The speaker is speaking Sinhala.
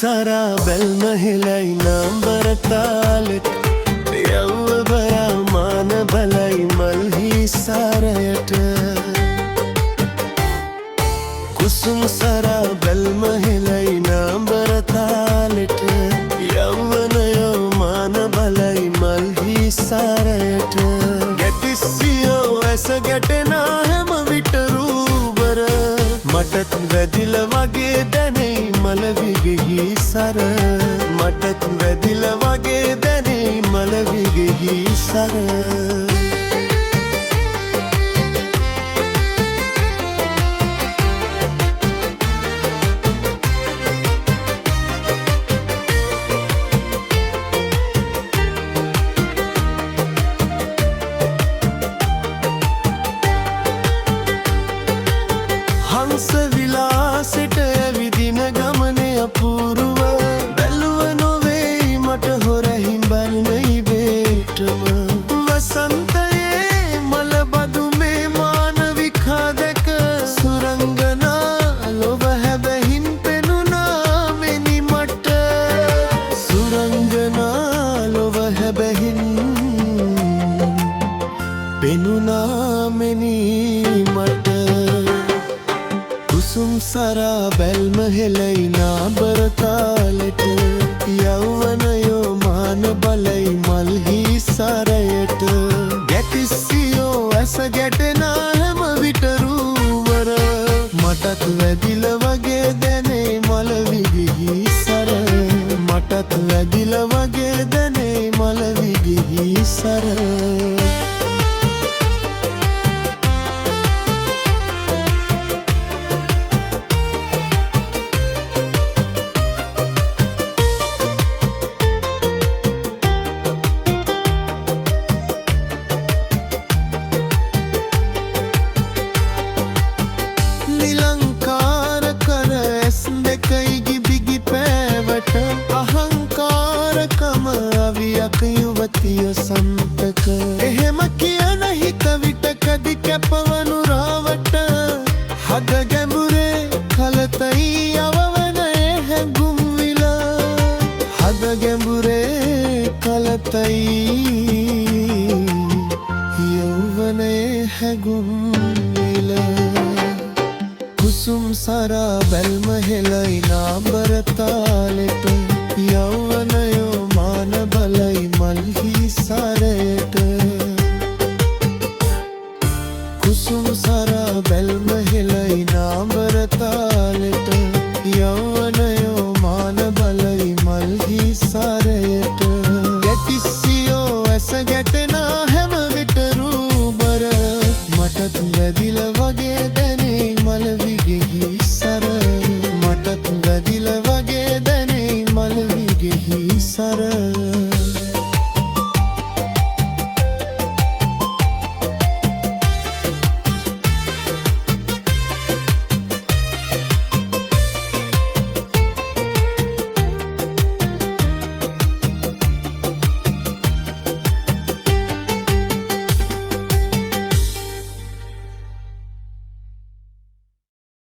සරා බැල්ම හෙලයි නාම්බර තාලෙට යව්ව බරා මාන බලයි මල්හි සාරයට කුසුම් සරා බැල්ම හෙලයි නාම්බර තාලෙට යව්වනයෝ මාන බලයි මල්හි සාරයට ගැටිසියෝ ඇස ගැටෙනා හැම විට රූබර මටත් වැදිල වගේ දැනෙයි මලවිගෙහි සර මටත් වැදිල වගේ දැනෙයි මලවිගෙහි සර හංස විලාසෙට ඇවිදින ගමනේ අපූරුව බැලුව නොවේයි මට හොරහින් බලනයි බේටම වසන්තයේ මල බදුමේ මානවිකා දැක සුරංගනා ලොව හැබැහින් පෙනුනා මෙනි මට සුරංගනා ලොව හැබැහින් පෙනුනා මෙනි මට කුසුම් සරා බැල්ම හෙලයි නාඹර තාලෙට යෞවනයෝ මාන බලයි මල්හි සරයට ගැටිසියෝ ඇස ගැටෙනා හැම විට රූවර මටත් වැදිල වගේ දැනේ මලවිගෙහි සර මටත් වැදිල වගේ දැනේ මලවිගෙහි සර නිලංකාර කර ඇස් දෙකයි ගිබිගි පෑවට අහංකාරකම අවියක යුවතිය සම්පක එහෙම කියන හිත විටකදි කැපවනු රාවට හද ගැඹුරේ කලතයි අවවන හැඟුම් විලා හද ගැඹුරේ කලතයි යෞවනයේ හැඟුම් කුසුම් සරා බැල්ම හෙලයි නාඹර තාලෙට යෞවනයෝ මාන බලයි මල්හි සරයට කුසුම් සරා බැල්ම හෙලයි නාඹර තාලෙට යෞවනයෝ මාන බලයි මල්හි සරයට ගැටිසියෝ ඇස ගැටෙනා හැම විට රූබර මටත්